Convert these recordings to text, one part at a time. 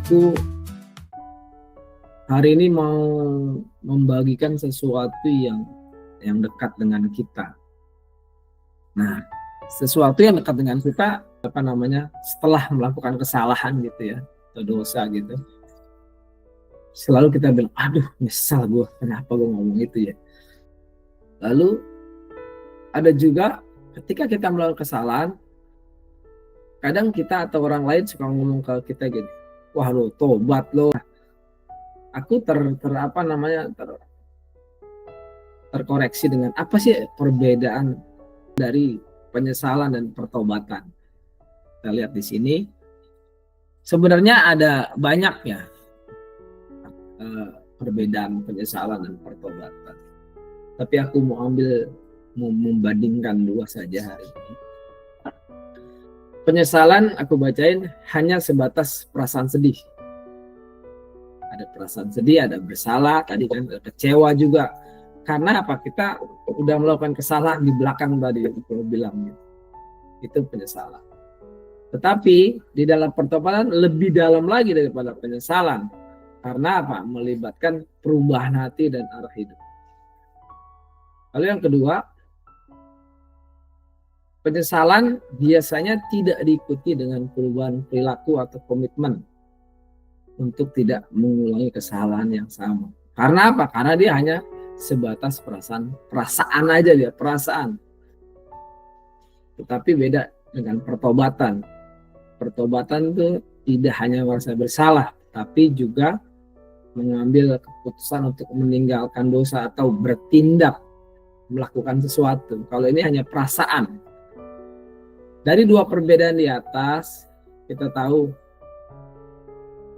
Aku hari ini mau membagikan sesuatu yang dekat dengan kita. Nah, sesuatu yang dekat dengan kita, setelah melakukan kesalahan gitu ya, atau dosa gitu, selalu kita bilang, aduh nyesal gue, kenapa gue ngomong itu ya. Lalu ada juga ketika kita melakukan kesalahan, kadang kita atau orang lain suka ngomong ke kita gini, wah lo tobat lo. Aku terkoreksi dengan apa sih perbedaan dari penyesalan dan pertobatan. Kita lihat di sini, sebenarnya ada banyak ya perbedaan penyesalan dan pertobatan. Tapi aku mau membandingkan dua saja hari ini. Penyesalan aku bacain hanya sebatas perasaan sedih. Ada perasaan sedih, ada bersalah, tadi kan ada kecewa juga. Karena apa? Kita udah melakukan kesalahan di belakang tadi aku bilang. Itu penyesalan. Tetapi di dalam pertobatan lebih dalam lagi daripada penyesalan. Karena apa? Melibatkan perubahan hati dan arah hidup. Lalu yang kedua, penyesalan biasanya tidak diikuti dengan perubahan perilaku atau komitmen untuk tidak mengulangi kesalahan yang sama. Karena apa? Karena dia hanya sebatas perasaan aja dia, perasaan. Tetapi beda dengan pertobatan. Pertobatan itu tidak hanya merasa bersalah, tapi juga mengambil keputusan untuk meninggalkan dosa atau bertindak melakukan sesuatu. Kalau ini hanya perasaan. Dari dua perbedaan di atas, kita tahu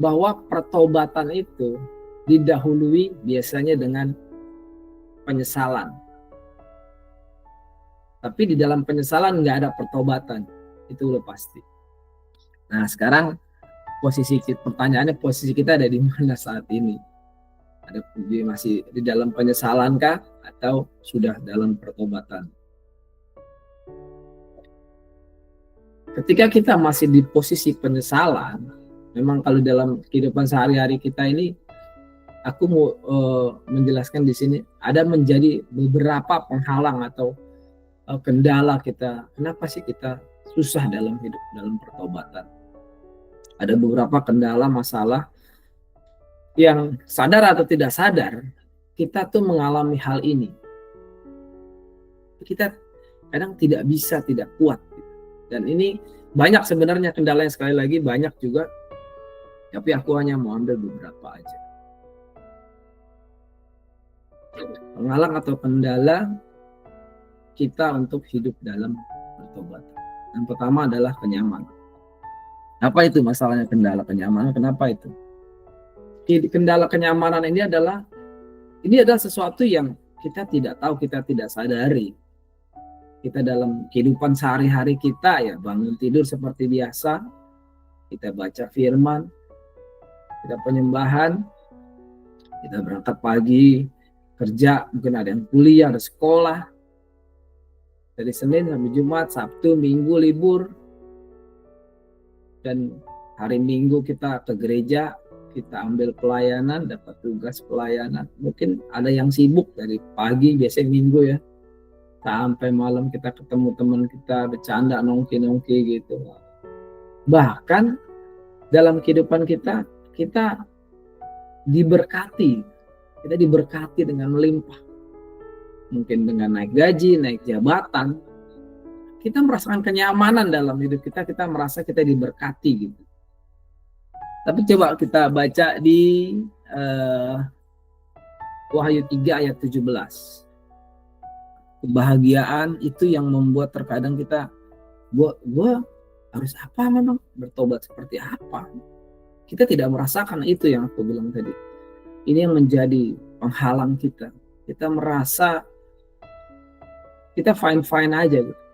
bahwa pertobatan itu didahului biasanya dengan penyesalan. Tapi di dalam penyesalan nggak ada pertobatan. Itu udah pasti. Nah sekarang pertanyaannya posisi kita ada di mana saat ini? Masih di dalam penyesalan kah? Atau sudah dalam pertobatan? Ketika kita masih di posisi penyesalan, memang kalau dalam kehidupan sehari-hari kita ini, aku mau menjelaskan di sini ada menjadi beberapa penghalang atau kendala kita. Kenapa sih kita susah dalam hidup dalam pertobatan? Ada beberapa kendala masalah yang sadar atau tidak sadar kita tuh mengalami hal ini. Kita kadang tidak kuat. Dan ini banyak sebenarnya kendala yang sekali lagi banyak juga. Tapi aku hanya mau ambil beberapa aja. Penghalang atau kendala kita untuk hidup dalam pertobatan. Yang pertama adalah kenyamanan. Apa itu masalahnya kendala kenyamanan? Kenapa itu? Kendala kenyamanan ini adalah sesuatu yang kita tidak tahu, kita tidak sadari. Kita dalam kehidupan sehari-hari kita ya bangun tidur seperti biasa, kita baca firman, kita penyembahan, kita berangkat pagi, kerja, mungkin ada yang kuliah, ada sekolah, dari Senin sampai Jumat, Sabtu, Minggu libur, dan hari Minggu kita ke gereja, kita ambil pelayanan, dapat tugas pelayanan. Mungkin ada yang sibuk dari pagi, biasanya Minggu ya, sampai malam kita ketemu teman kita, bercanda, nongki-nongki gitu. Bahkan dalam kehidupan kita diberkati dengan melimpah. Mungkin dengan naik gaji, naik jabatan, kita merasakan kenyamanan dalam hidup kita merasa kita diberkati gitu. Tapi coba kita baca di Wahyu 3 ayat 17. Kebahagiaan itu yang membuat terkadang kita, gue harus apa memang? Bertobat seperti apa? Kita tidak merasakan itu yang aku bilang tadi. Ini yang menjadi penghalang kita. Kita merasa kita fine-fine aja gitu.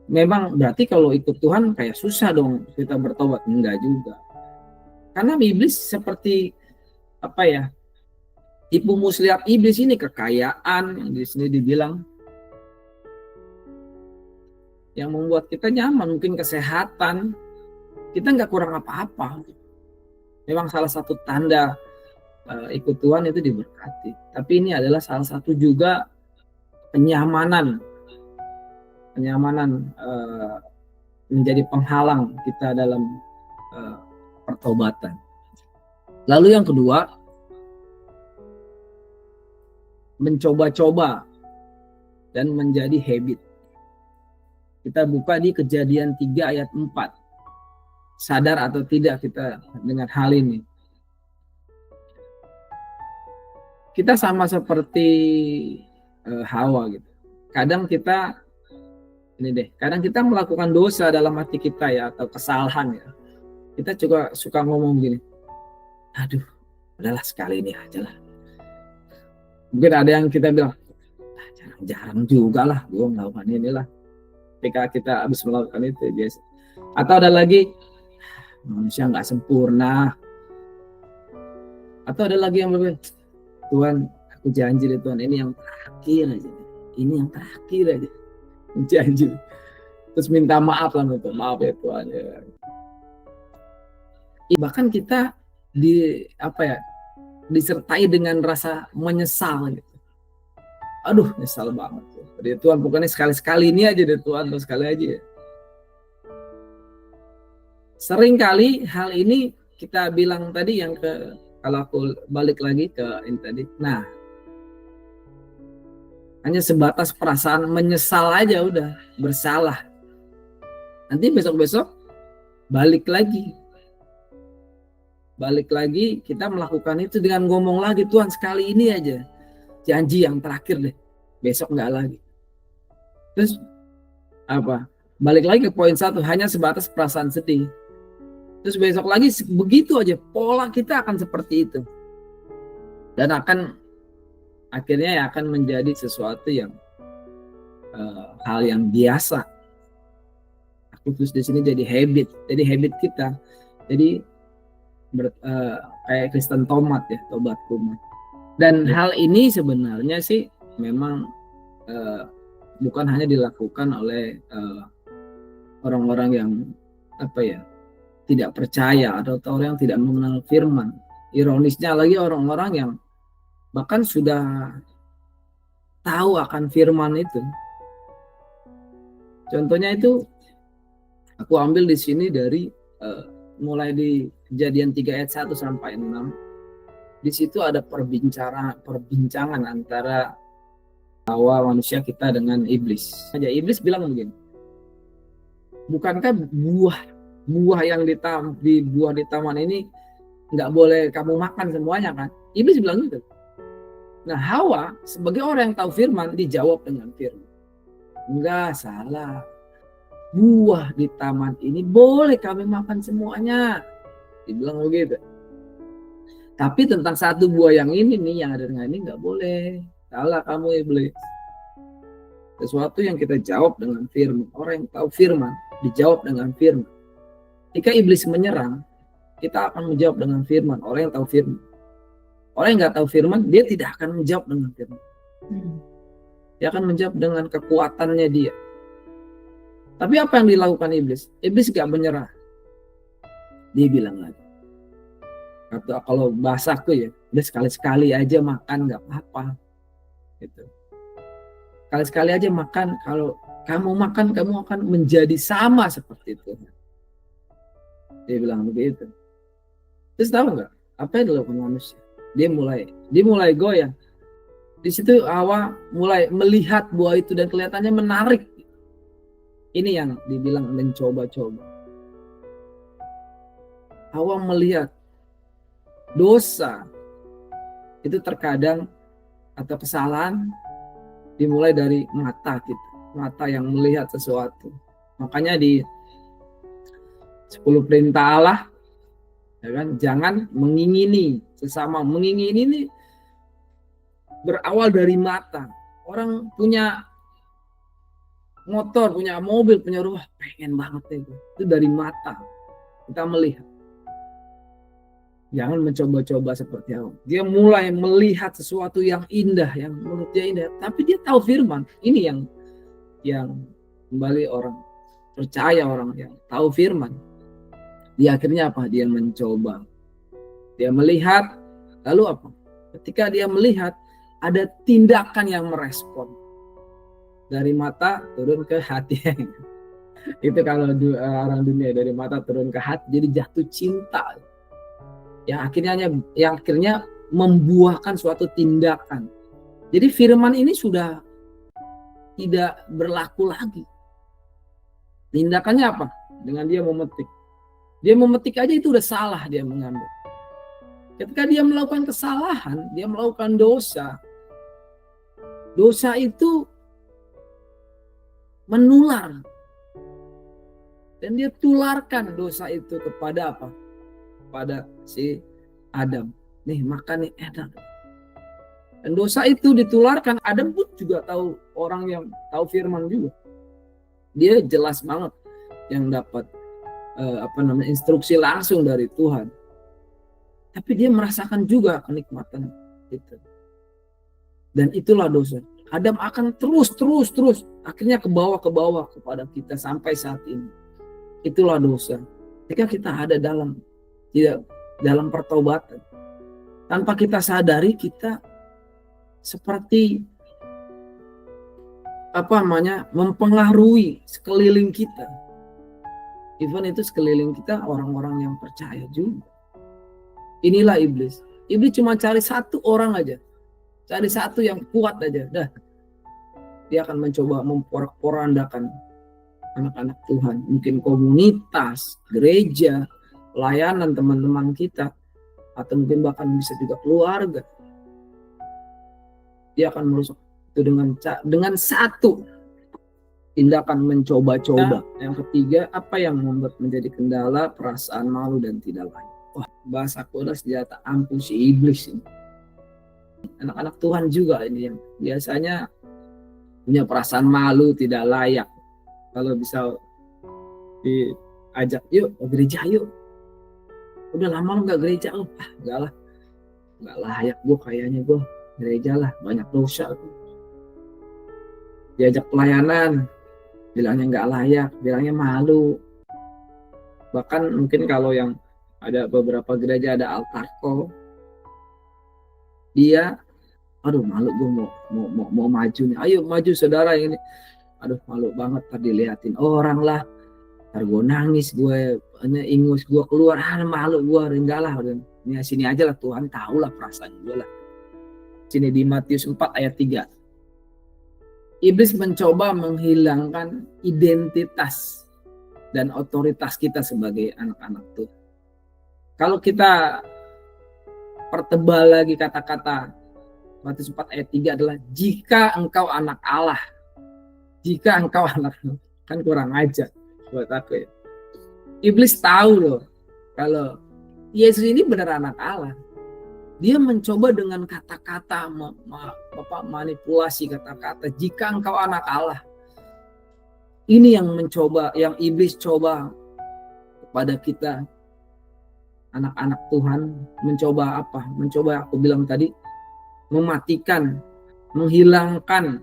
Memang berarti kalau ikut Tuhan kayak susah dong kita bertobat. Enggak juga. Karena iblis seperti tipu muslihat iblis ini, kekayaan yang di sini dibilang, yang membuat kita nyaman, mungkin kesehatan, kita nggak kurang apa-apa. Memang salah satu tanda ikut Tuhan itu diberkati. Tapi ini adalah salah satu juga kenyamanan menjadi penghalang kita dalam pertobatan. Lalu yang kedua, mencoba-coba dan menjadi habit. Kita buka di Kejadian 3 ayat 4. Sadar atau tidak kita dengan hal ini? Kita sama seperti Hawa gitu. Kadang kita melakukan dosa dalam hati kita ya, atau kesalahan ya. Kita juga suka ngomong gini, aduh, udahlah sekali ini aja lah. Mungkin ada yang kita bilang, jarang-jarang juga lah gue melakukan inilah. Ketika kita habis melakukan itu biasa. Atau ada lagi, manusia nggak sempurna. Atau ada lagi yang lebih, Tuhan, aku janji deh Tuhan, ini yang terakhir aja. Ini yang terakhir aja. Janji. Terus minta maaf lah, maaf ya Tuhan. Ya. Bahkan kita disertai dengan rasa menyesal gitu. Aduh, nyesal banget. Jadi Tuhan, pokoknya sekali-sekali ini aja deh Tuhan, terus sekali aja ya. Sering kali hal ini kita bilang tadi yang kalau aku balik lagi ke ini tadi. Nah, hanya sebatas perasaan menyesal aja udah, bersalah. Nanti besok-besok balik lagi kita melakukan itu dengan ngomong lagi, Tuhan sekali ini aja, janji yang terakhir deh, besok nggak lagi. Terus balik lagi ke poin 1, hanya sebatas perasaan sedih. Terus besok lagi begitu aja, pola kita akan seperti itu, dan akhirnya akan menjadi sesuatu yang hal yang biasa. Aku terus di sini jadi habit kita. Jadi kayak Kristen tomat ya, tobat kumat. Dan hal ini sebenarnya sih memang bukan hanya dilakukan oleh orang-orang yang tidak percaya atau orang yang tidak mengenal firman. Ironisnya lagi orang-orang yang bahkan sudah tahu akan firman itu. Contohnya itu aku ambil di sini dari mulai di Kejadian 3 ayat 1 sampai 6. Di situ ada perbincangan antara Hawa manusia kita dengan iblis. Iblis bilang begini, bukankah buah yang di taman ini nggak boleh kamu makan semuanya kan? Iblis bilang gitu. Nah, Hawa sebagai orang yang tahu firman dijawab dengan firman, enggak, salah. Buah di taman ini boleh kami makan semuanya. Dibilang begitu. Tapi tentang satu buah yang ini nih, yang ada dengan ini nggak boleh. Salah kamu iblis. Sesuatu yang kita jawab dengan firman. Orang yang tahu firman dijawab dengan firman. Jika iblis menyerang, kita akan menjawab dengan firman. Orang yang tahu firman. Orang yang nggak tahu firman, dia tidak akan menjawab dengan firman. Dia akan menjawab dengan kekuatannya dia. Tapi apa yang dilakukan iblis? Iblis gak menyerah. Dia bilang lagi, atau kalau bahasaku ya, udah sekali-sekali aja makan gak apa-apa. Gitu. Sekali-sekali aja makan, kalau kamu makan kamu akan menjadi sama seperti itu. Dia bilang begitu. Terus tahu nggak apa yang dilakukan manusia? Dia mulai goyang. Di situ Hawa mulai melihat buah itu dan kelihatannya menarik. Ini yang dibilang mencoba-coba. Hawa melihat dosa itu terkadang atau kesalahan dimulai dari mata kita, mata yang melihat sesuatu. Makanya di 10 perintah Allah, ya kan, jangan mengingini sesama. Mengingini ini berawal dari mata. Orang punya motor, punya mobil, punya rumah, pengen banget itu dari mata. Kita melihat. Jangan mencoba-coba seperti apa. Dia mulai melihat sesuatu yang indah, yang menurut dia indah, tapi dia tahu firman. Ini yang kembali orang percaya, orang yang tahu firman. Dia akhirnya apa? Dia mencoba. Dia melihat, lalu apa? Ketika dia melihat, ada tindakan yang merespon. Dari mata turun ke hati. Itu kalau orang dunia, dari mata turun ke hati, jadi jatuh cinta. Yang akhirnya membuahkan suatu tindakan. Jadi firman ini sudah tidak berlaku lagi. Tindakannya apa? Dengan dia memetik. Dia memetik aja itu udah salah dia mengambil. Ketika dia melakukan kesalahan, dia melakukan dosa. Dosa itu menular. Dan dia tularkan dosa itu kepada apa? Pada si Adam. Nih makan nih enak. Dan dosa itu ditularkan. Adam pun juga tahu, orang yang tahu firman juga. Dia jelas banget yang dapat instruksi langsung dari Tuhan. Tapi dia merasakan juga kenikmatan itu. Dan itulah dosa. Adam akan terus akhirnya ke bawah kepada kita sampai saat ini. Itulah dosa. Ketika kita ada dalam pertobatan, tanpa kita sadari kita seperti mempengaruhi sekeliling kita. Even itu sekeliling kita orang-orang yang percaya juga. Inilah iblis. Iblis cuma cari satu orang aja. Cari satu yang kuat aja. Dah. Dia akan mencoba memporak-porandakan anak-anak Tuhan. Mungkin komunitas, gereja, pelayanan teman-teman kita. Atau mungkin bahkan bisa juga keluarga. Dia akan merusak itu dengan satu tindakan mencoba-coba. Yang ketiga, apa yang membuat menjadi kendala? Perasaan malu dan tidak layak. Wah, bahasaku adalah senjata ampuh si iblis ini. Anak-anak Tuhan juga ini yang biasanya punya perasaan malu, tidak layak. Kalau bisa diajak, yuk ke gereja yuk. Udah lama nggak gereja, enggak lah. Nggak layak gue kayaknya, gue gereja lah, banyak dosa. Diajak pelayanan, bilangnya nggak layak, bilangnya malu. Bahkan mungkin kalau yang ada beberapa gereja ada altar call, dia, aduh malu gue mau maju nih, ayo maju saudara ini, aduh malu banget tadi liatin orang lah, ntar gue nangis, gue ingus, gue keluar, malu gue, enggak lah, ini sini aja lah, Tuhan tahu lah perasaan gue lah. Sini di Matius 4 ayat 3. Iblis mencoba menghilangkan identitas dan otoritas kita sebagai anak-anak Tuhan. Kalau kita pertebal lagi kata-kata Matius 4 ayat 3 adalah jika engkau anak Allah. Jika engkau anak, kan kurang aja buat aku ya. Iblis tahu loh kalau Yesus ini benar anak Allah. Dia mencoba dengan kata-kata manipulasi kata-kata jika engkau anak Allah. Ini yang iblis coba kepada kita anak-anak Tuhan, mencoba apa? Mencoba aku bilang tadi, mematikan, menghilangkan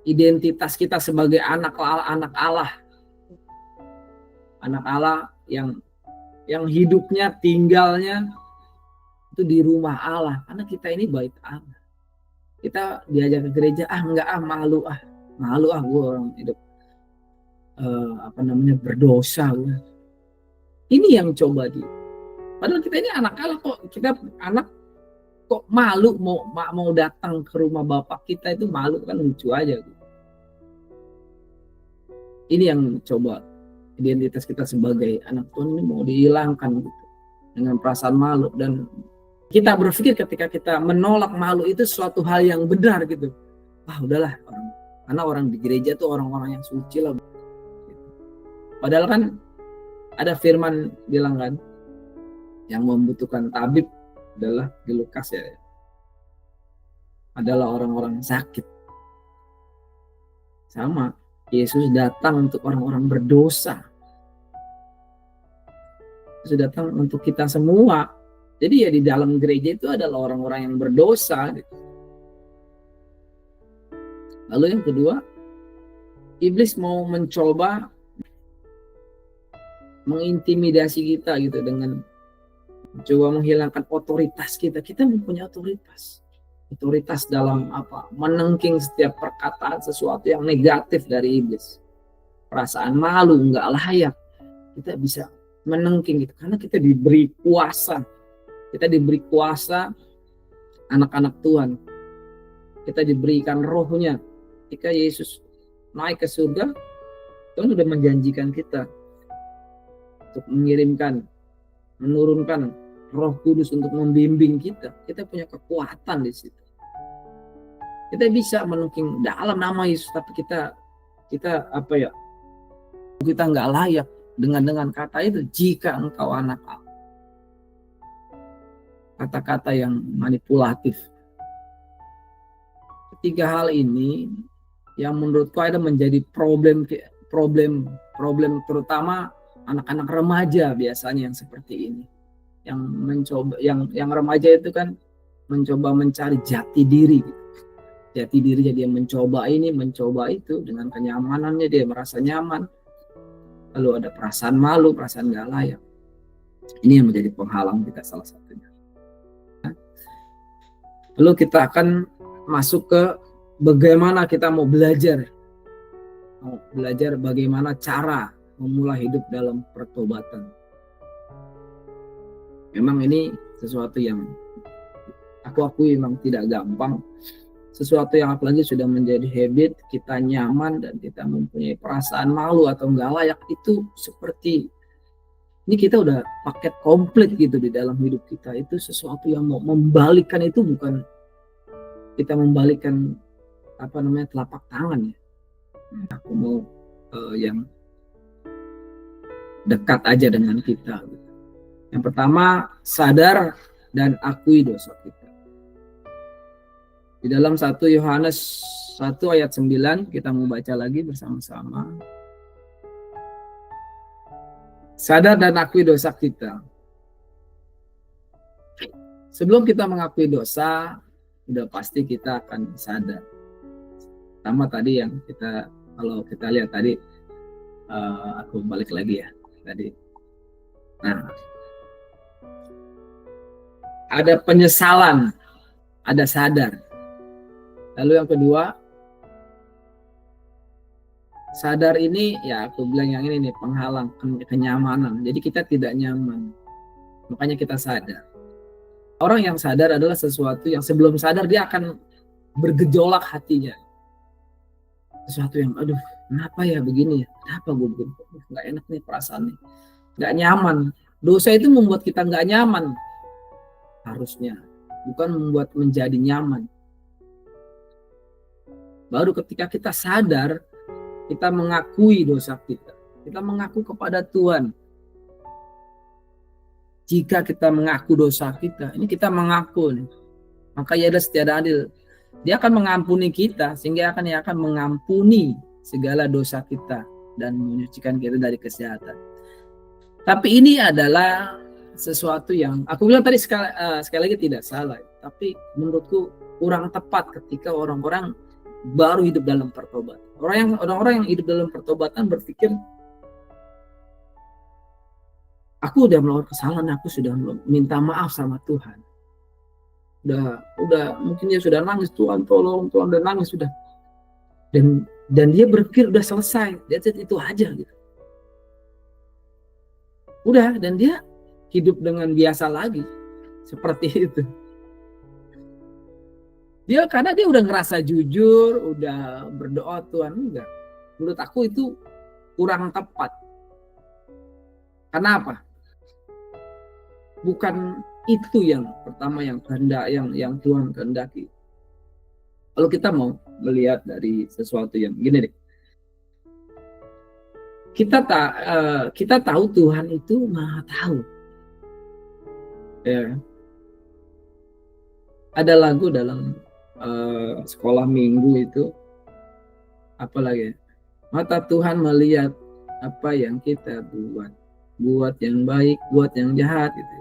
identitas kita sebagai anak Allah. Anak Allah yang hidupnya, tinggalnya itu di rumah Allah. Karena kita ini bait Allah. Kita diajak ke gereja, malu gue orang hidup berdosa gue. Ini yang coba padahal kita ini anak Allah kok. Kita anak kok malu mau datang ke rumah bapak kita, itu malu, kan lucu aja gitu. Ini yang coba identitas kita sebagai anak Tuhan ini mau dihilangkan gitu, dengan perasaan malu. Dan kita berpikir ketika kita menolak malu itu suatu hal yang benar gitu. Udahlah, karena orang di gereja tuh orang-orang yang suci lah. Padahal kan ada firman bilang kan, yang membutuhkan tabib adalah di Lukas ya, adalah orang-orang sakit. Sama, Yesus datang untuk orang-orang berdosa. Yesus datang untuk kita semua. Jadi ya di dalam gereja itu adalah orang-orang yang berdosa gitu. Lalu yang kedua, iblis mau mencoba mengintimidasi kita gitu dengan coba menghilangkan otoritas kita. Kita mempunyai otoritas dalam apa? Menengking setiap perkataan sesuatu yang negatif dari iblis. Perasaan malu, nggak layak, kita bisa menengking gitu karena kita diberi kuasa. Kita diberi kuasa anak-anak Tuhan. Kita diberikan rohnya. Ketika Yesus naik ke surga, Tuhan sudah menjanjikan kita untuk menurunkan Roh Kudus untuk membimbing kita. Kita punya kekuatan di situ. Kita bisa menengking dalam nama Yesus, tapi kita apa ya? Kita nggak layak dengan kata itu. Jika engkau anak Allah, kata-kata yang manipulatif. Ketiga hal ini yang menurutku ada menjadi problem terutama anak-anak remaja biasanya yang seperti ini, yang mencoba yang remaja itu kan mencoba mencari jati diri gitu. Jati dirinya dia mencoba ini mencoba itu, dengan kenyamanannya dia merasa nyaman, lalu ada perasaan malu, perasaan gak layak. Ini yang menjadi penghalang kita salah satunya. Lalu kita akan masuk ke bagaimana kita mau belajar bagaimana cara memulai hidup dalam pertobatan. Memang ini sesuatu yang aku akui memang tidak gampang. Sesuatu yang apalagi sudah menjadi habit, kita nyaman dan kita mempunyai perasaan malu atau enggak layak, itu seperti ini kita udah paket komplit gitu di dalam hidup kita. Itu sesuatu yang mau membalikkan itu bukan kita membalikkan telapak tangan ya. Aku mau yang dekat aja dengan kita. Yang pertama, sadar dan akui dosa kita. Di dalam 1 Yohanes 1 ayat 9 kita mau baca lagi bersama-sama. Sadar dan akui dosa kita. Sebelum kita mengakui dosa, udah pasti kita akan sadar. Pertama tadi yang kalau kita lihat tadi, aku balik lagi ya tadi. Nah, ada penyesalan, ada sadar. Lalu yang kedua, sadar ini ya aku bilang yang ini nih penghalang kenyamanan. Jadi kita tidak nyaman, makanya kita sadar. Orang yang sadar adalah sesuatu yang sebelum sadar dia akan bergejolak hatinya. Sesuatu yang aduh kenapa ya begini ya, kenapa gue begini, nggak enak nih perasaannya, nggak nyaman. Dosa itu membuat kita nggak nyaman harusnya, bukan membuat menjadi nyaman. Baru ketika kita sadar, kita mengakui dosa kita mengaku kepada Tuhan. Jika kita mengaku dosa kita, ini kita mengaku nih, maka Ia adalah setia dan adil. Dia akan mengampuni kita sehingga Ia akan mengampuni segala dosa kita dan menyucikan kita dari kejahatan. Tapi ini adalah sesuatu yang aku bilang tadi sekali lagi tidak salah, tapi menurutku kurang tepat ketika orang-orang baru hidup dalam pertobatan. Orang-orang yang hidup dalam pertobatan berpikir, aku udah melakukan kesalahan, aku sudah minta maaf sama Tuhan. Udah mungkin dia sudah nangis, Tuhan tolong, Tuhan udah nangis sudah. Dan dia berpikir udah selesai, itu aja gitu. Udah, dan dia hidup dengan biasa lagi seperti itu. Karena dia udah ngerasa jujur, udah berdoa Tuhan, enggak. Menurut aku itu kurang tepat. Kenapa? Bukan itu yang pertama yang Tuhan kehendaki. Kalau kita mau melihat dari sesuatu yang gini deh. Kita tahu Tuhan itu Maha tahu. Ya. Ada lagu dalam sekolah minggu itu apa lagi? Mata Tuhan melihat apa yang kita buat yang baik, buat yang jahat gitu.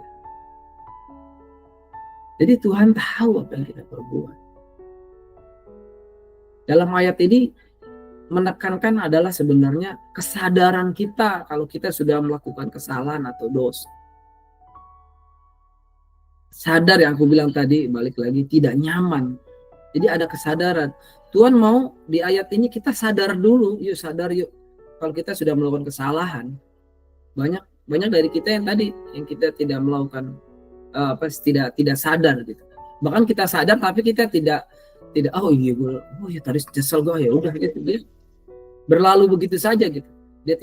Jadi Tuhan tahu apa yang kita perbuat. Dalam ayat ini menekankan adalah sebenarnya kesadaran kita kalau kita sudah melakukan kesalahan atau dosa. Sadar yang aku bilang tadi, balik lagi, tidak nyaman. Jadi ada kesadaran. Tuhan mau di ayat ini kita sadar dulu, yuk sadar yuk. Kalau kita sudah melakukan kesalahan, banyak dari kita yang tadi yang kita tidak melakukan tidak sadar gitu. Bahkan kita sadar tapi kita tidak tadi nyesel gue, ya udah gitu, dia berlalu begitu saja gitu. Dia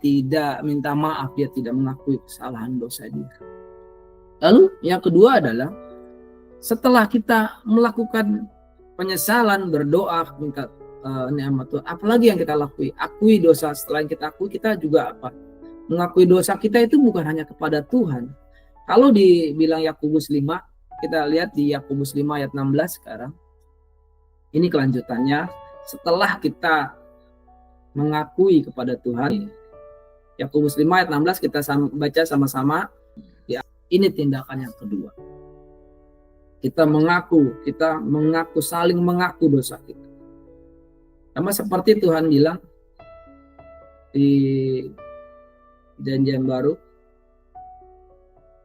tidak minta maaf, dia tidak mengakui kesalahan dosa dia. Lalu yang kedua adalah setelah kita melakukan penyesalan, berdoa, minta nikmat Tuhan, apalagi yang kita lakui? Akui dosa. Setelah kita akui, kita juga mengakui dosa kita itu bukan hanya kepada Tuhan. Kalau dibilang Yakobus 5, kita lihat di Yakobus 5 ayat 16 sekarang. Ini kelanjutannya. Setelah kita mengakui kepada Tuhan, Yakobus 5 ayat 16 kita baca sama-sama. Ya, ini tindakan yang kedua. Kita mengaku, saling mengaku dosa kita. Sama seperti Tuhan bilang di Janjian Baru,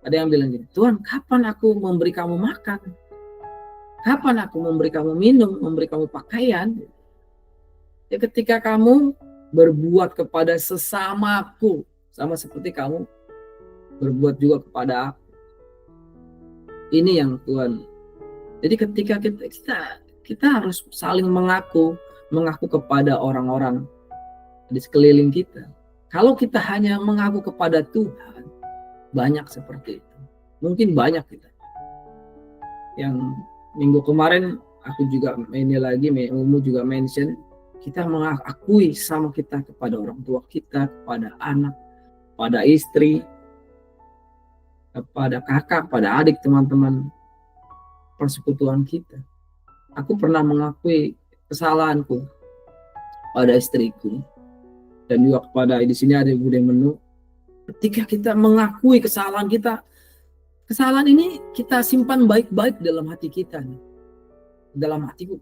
ada yang bilang gini, Tuhan, kapan aku memberi kamu makan? Kapan aku memberi kamu minum, memberi kamu pakaian? Ya, ketika kamu berbuat kepada sesamaku, sama seperti kamu berbuat juga kepada aku. Ini yang Tuhan. Jadi ketika kita harus saling mengaku kepada orang-orang di sekeliling kita. Kalau kita hanya mengaku kepada Tuhan, banyak seperti itu. Mungkin banyak kita. Yang minggu kemarin aku juga juga mention, kita mengakui sama kita kepada orang tua kita, kepada anak, pada istri, kepada kakak, pada adik, teman-teman persekutuan kita. Aku pernah mengakui kesalahanku pada istriku dan juga kepada, di sini ada Ibu Menu. Ketika kita mengakui kesalahan kita, kesalahan ini kita simpan baik-baik dalam hati kita nih. Dalam hatiku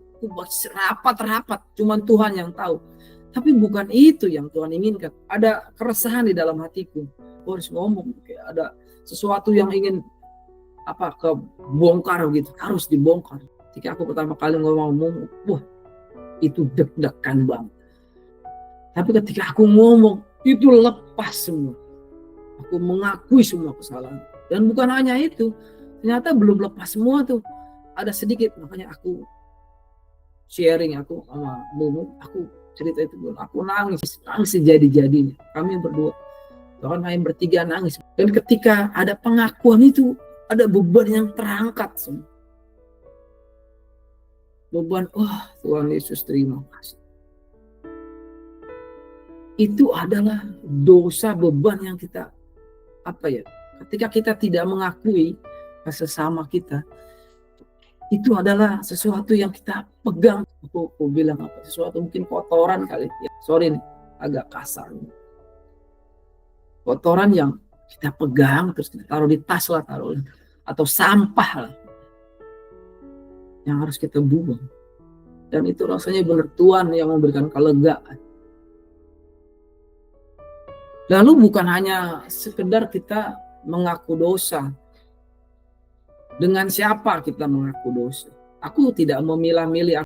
rapat, cuman Tuhan yang tahu. Tapi bukan itu yang Tuhan inginkan. Ada keresahan di dalam hatiku. Aku harus ngomong, kayak ada sesuatu yang ingin kebongkar gitu, harus dibongkar. Ketika aku pertama kali ngomong, itu deg-degan banget. Tapi ketika aku ngomong, itu lepas semua. Aku mengakui semua kesalahan. Dan bukan hanya itu, ternyata belum lepas semua tuh. Ada sedikit, makanya aku sharing, aku sama Mumu, aku cerita itu, aku nangis sejadi-jadinya. Kami berdua, bahkan kami bertiga nangis. Dan ketika ada pengakuan itu, ada beban yang terangkat semua. Beban, Tuhan Yesus terima kasih. Itu adalah dosa, beban yang kita ketika kita tidak mengakui sesama kita, itu adalah sesuatu yang kita pegang. Aku bilang sesuatu mungkin kotoran kali ya, sorry nih, agak kasar. Kotoran yang kita pegang terus kita taruh di tas lah, atau sampah lah yang harus kita buang. Dan itu rasanya benar Tuhan yang memberikan kelegaan. Lalu bukan hanya sekedar kita mengaku dosa. Dengan siapa kita mengaku dosa? Aku tidak memilah-milih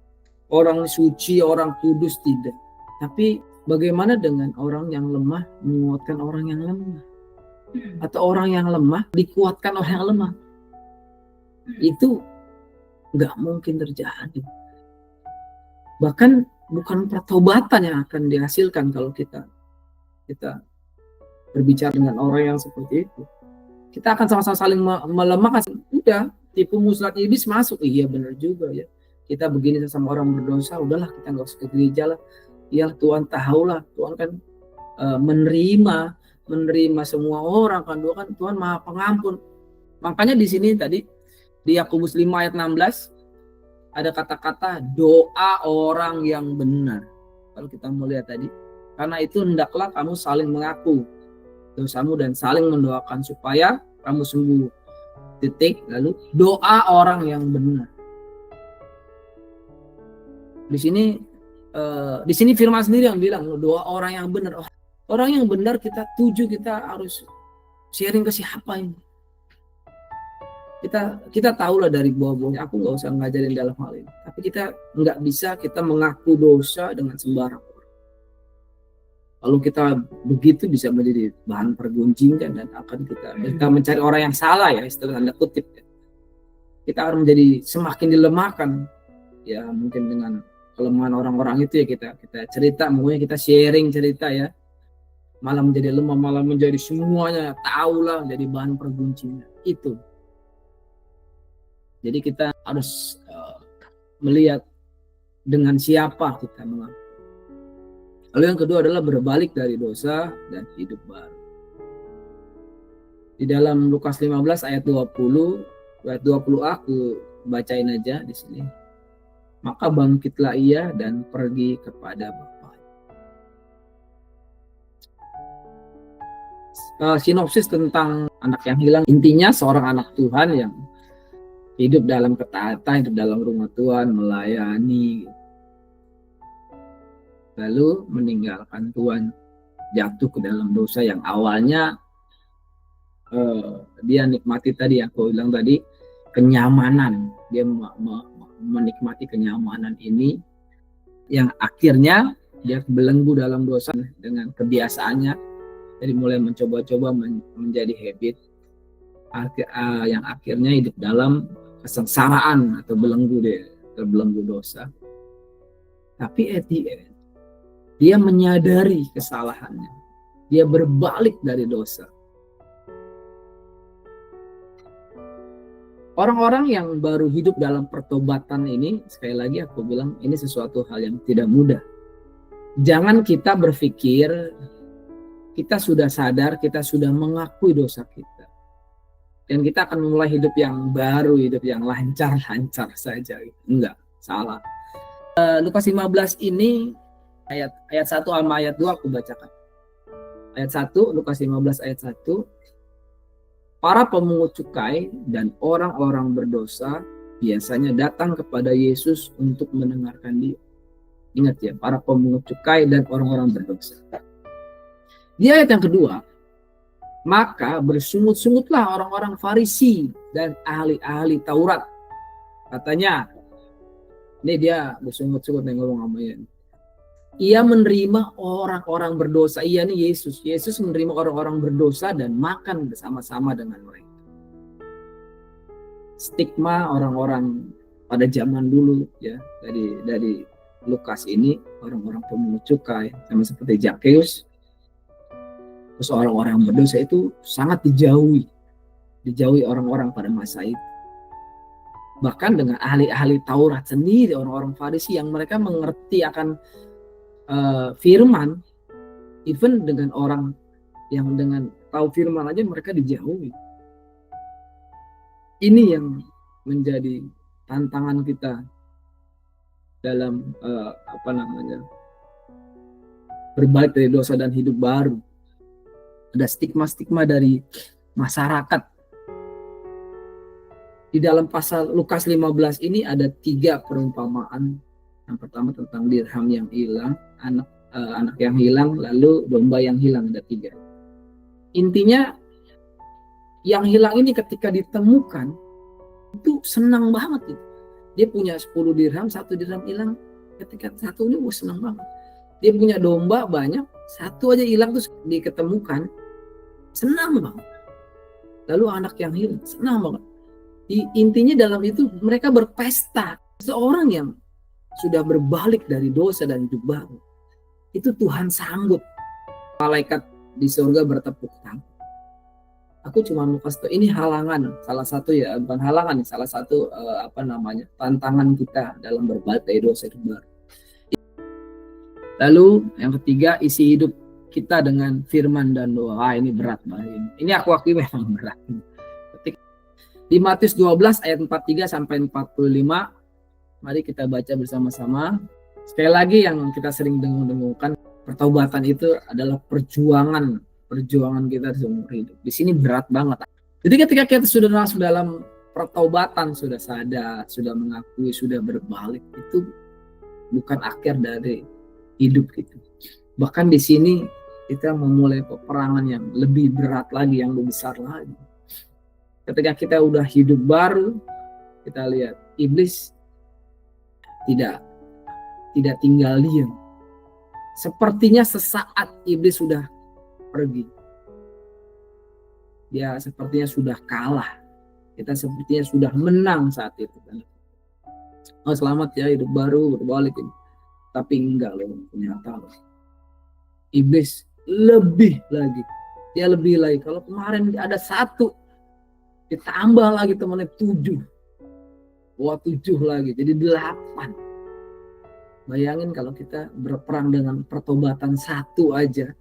orang suci, orang kudus, tidak. Tapi bagaimana dengan orang yang lemah menguatkan orang yang lemah? Atau orang yang lemah dikuatkan orang yang lemah? Itu nggak mungkin terjadi. Bahkan bukan pertobatan yang akan dihasilkan kalau kita berbicara dengan orang yang seperti itu. Kita akan sama-sama saling melemahkan. Udah, tipu muslihat iblis masuk. Iya benar juga ya. Kita begini sama orang berdosa, udahlah kita nggak usah ke gereja lah. Ya Tuhan tahulah, Tuhan kan menerima semua orang kan. Tuhan Maha Pengampun. Makanya di sini tadi di Yakobus 5 ayat 16 ada kata-kata doa orang yang benar. Kalau kita mau lihat tadi, karena itu hendaklah kamu saling mengaku dosamu dan saling mendoakan supaya kamu sembuh. Titik, lalu doa orang yang benar. Di sini firman sendiri yang bilang doa orang yang benar. Orang yang benar kita tuju, kita harus sharing ke siapa ini. Kita tahulah dari bawah-bawahnya. Aku nggak usah ngajarin dalam hal ini. Tapi kita nggak bisa kita mengaku dosa dengan sembarang orang. Lalu kita begitu bisa menjadi bahan pergunjingan dan akan kita mencari orang yang salah ya, istilah tanda kutip. Kita harus menjadi semakin dilemahkan ya, mungkin dengan kelemahan orang-orang itu ya kita cerita, maunya kita sharing cerita ya, malah menjadi lemah, malah menjadi semuanya tahulah, jadi bahan pergunjingan itu. Jadi kita harus melihat dengan siapa kita mengaku. Lalu yang kedua adalah berbalik dari dosa dan hidup baru. Di dalam Lukas 15 ayat 20 aku bacain aja di sini. Maka bangkitlah ia dan pergi kepada Bapa. Sinopsis tentang anak yang hilang, intinya seorang anak Tuhan yang hidup dalam ketaatan, hidup dalam rumah Tuhan, melayani, lalu meninggalkan Tuhan, jatuh ke dalam dosa yang awalnya dia nikmati, tadi aku bilang tadi, kenyamanan. Dia menikmati kenyamanan ini yang akhirnya dia belenggu dalam dosa dengan kebiasaannya. Jadi mulai mencoba-coba menjadi habit yang akhirnya hidup dalam kesengsaraan atau terbelenggu dosa. Tapi at the end, dia menyadari kesalahannya. Dia berbalik dari dosa. Orang-orang yang baru hidup dalam pertobatan ini, sekali lagi aku bilang, ini sesuatu hal yang tidak mudah. Jangan kita berpikir kita sudah sadar, kita sudah mengakui dosa kita, dan kita akan memulai hidup yang baru, hidup yang lancar-lancar saja. Enggak, salah. Lukas 15 ini ayat 1 sama ayat 2 aku bacakan. Ayat 1, Lukas 15 ayat 1. Para pemungut cukai dan orang-orang berdosa biasanya datang kepada Yesus untuk mendengarkan dia. Ingat ya, para pemungut cukai dan orang-orang berdosa. Di ayat yang kedua, maka bersungut-sungutlah orang-orang Farisi dan ahli-ahli Taurat. Katanya, ini dia bersungut-sungut yang ngomong sama dia. Ia menerima orang-orang berdosa. Ia nih Yesus. Yesus menerima orang-orang berdosa dan makan bersama-sama dengan mereka. Stigma orang-orang pada zaman dulu ya, dari Lukas ini, orang-orang pemungut cukai sama seperti Zakheus, terus orang-orang berdosa itu sangat dijauhi orang-orang pada masa itu. Bahkan dengan ahli-ahli Taurat sendiri, orang-orang Farisi yang mereka mengerti akan firman, even dengan orang yang dengan tahu firman aja mereka dijauhi. Ini yang menjadi tantangan kita dalam berbalik dari dosa dan hidup baru. Ada stigma-stigma dari masyarakat. Di dalam pasal Lukas 15 ini ada 3 perumpamaan. Yang pertama tentang dirham yang hilang, anak yang hilang, lalu domba yang hilang, ada 3. Intinya yang hilang ini ketika ditemukan itu senang banget gitu. Dia punya 10 dirham, 1 dirham hilang, ketika 1 ini senang banget. Dia punya domba banyak, 1 aja hilang terus diketemukan, senang banget. Lalu anak yang hilang, senang banget. Intinya dalam itu mereka berpesta. Seorang yang sudah berbalik dari dosa dan hidup baru, itu Tuhan sanggup. Malaikat di surga bertepuk tangan. Aku cuma mau kasih tahu, ini halangan, salah satu ya, bukan halangan, salah satu tantangan kita dalam berbalik dari dosa hidup baru. Lalu yang ketiga, isi hidup kita dengan firman dan doa. Ini berat banget. Ini aku akui memang berat. Di Matius 12 ayat 43 sampai 45, mari kita baca bersama-sama. Sekali lagi yang kita sering dengung-dengungkan, pertobatan itu adalah perjuangan kita seumur hidup. Di sini berat banget. Jadi ketika kita sudah masuk dalam pertobatan, sudah sadar, sudah mengakui, sudah berbalik, itu bukan akhir dari hidup kita. Bahkan di sini kita memulai peperangan yang lebih berat lagi, yang lebih besar lagi. Ketika kita udah hidup baru, kita lihat iblis tidak tinggal diam. Sepertinya sesaat iblis sudah pergi. Dia sepertinya sudah kalah. Kita sepertinya sudah menang saat itu. Oh selamat ya, hidup baru, berbalik ini. Tapi enggak loh, ternyata loh. Iblis lebih lagi. Dia lebih lagi. Kalau kemarin ada 1, ditambah lagi temannya 7. Wah 7 lagi, jadi 8. Bayangin kalau kita berperang dengan pertobatan 1 aja.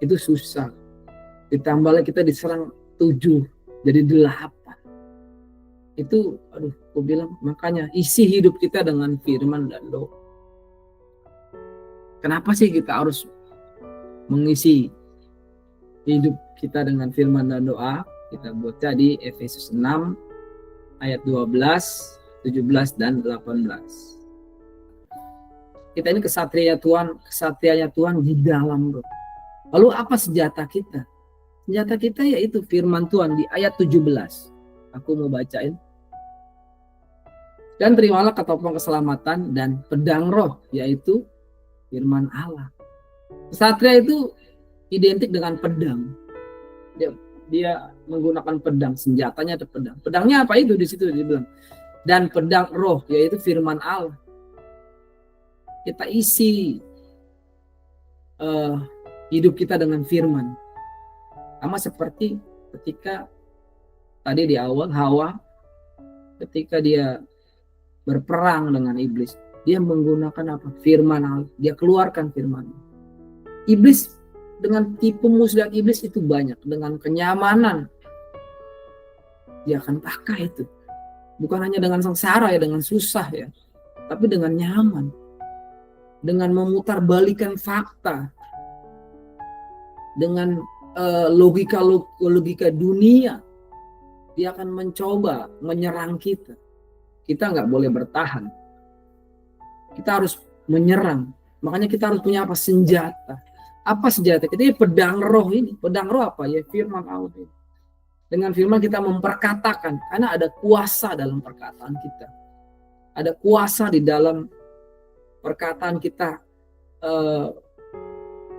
Itu susah. Ditambah lagi kita diserang 7, jadi 8. Itu aku bilang, makanya isi hidup kita dengan firman dan doa. Kenapa sih kita harus mengisi hidup kita dengan firman dan doa? Kita baca di Efesus 6 ayat 12, 17 dan 18. Kita ini kesatrianya Tuhan di dalam roh. Lalu apa senjata kita? Senjata kita yaitu firman Tuhan di ayat 17. Aku mau bacain. Dan terimalah ketopong keselamatan dan pedang roh, yaitu firman Allah. Kesatria itu identik dengan pedang. Dia menggunakan pedang, senjatanya ada pedang. Pedangnya apa itu di situ dibilang. Dan pedang roh, yaitu firman Allah. Kita isi hidup kita dengan firman. Sama seperti ketika tadi di awal Hawa, ketika dia berperang dengan iblis, dia menggunakan apa? Firman Allah. Dia keluarkan firman. Iblis dengan tipu muslihat iblis itu banyak, dengan kenyamanan dia akan pakai itu. Bukan hanya dengan sengsara ya, dengan susah ya, tapi dengan nyaman, dengan memutarbalikan fakta, dengan logika dunia, dia akan mencoba menyerang kita. Kita nggak boleh bertahan. Kita harus menyerang. Makanya kita harus punya apa? Senjata. Apa senjata? Kita pedang roh ini. Pedang roh apa? Ya firman Allah. Dengan firman kita memperkatakan. Karena ada kuasa dalam perkataan kita. Ada kuasa di dalam perkataan kita.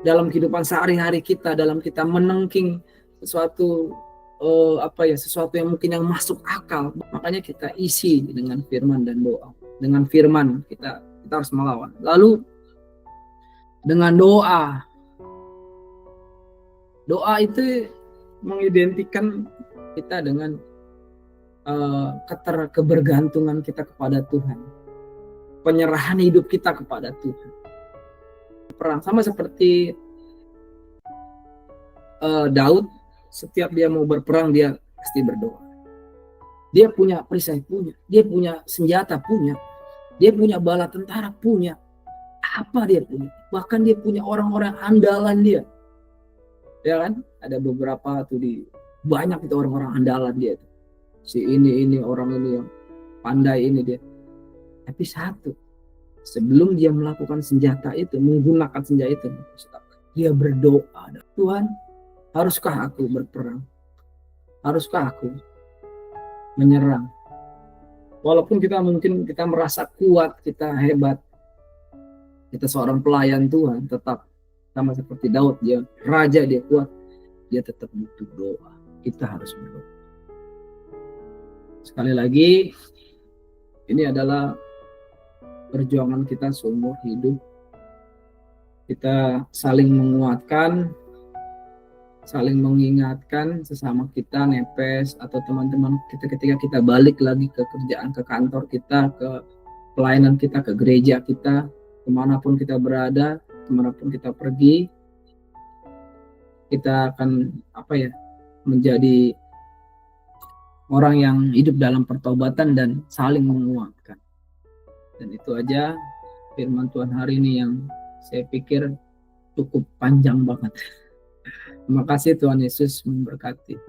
Dalam kehidupan sehari-hari kita. Dalam kita menengking sesuatu sesuatu yang mungkin yang masuk akal. Makanya kita isi dengan firman dan doa. Dengan firman kita harus melawan. Lalu dengan doa itu mengidentikan kita dengan kebergantungan kita kepada Tuhan, penyerahan hidup kita kepada Tuhan. Perang sama seperti Daud. Setiap dia mau berperang, dia pasti berdoa. Dia punya perisai, punya. Dia punya senjata, punya. Dia punya bala tentara, punya. Apa dia punya? Bahkan dia punya orang-orang andalan dia. Ya kan? Ada beberapa tuh banyak itu orang-orang andalan dia. Si ini orang ini yang pandai ini dia. Tapi satu, sebelum dia melakukan senjata itu, menggunakan senjata itu, dia berdoa. Tuhan, haruskah aku berperang? Haruskah aku menyerang? Walaupun kita merasa kuat, kita hebat, kita seorang pelayan Tuhan, tetap sama seperti Daud, dia raja, dia kuat, dia tetap butuh doa. Kita harus berdoa. Sekali lagi, ini adalah perjuangan kita seumur hidup. Kita saling menguatkan, saling mengingatkan sesama kita, nepes atau teman-teman kita ketika kita balik lagi ke kerjaan, ke kantor kita, ke pelayanan kita, ke gereja kita, kemanapun kita berada, kemanapun kita pergi, kita akan menjadi orang yang hidup dalam pertobatan dan saling menguatkan. Dan itu aja firman Tuhan hari ini yang saya pikir cukup panjang banget. Terima kasih, Tuhan Yesus memberkati.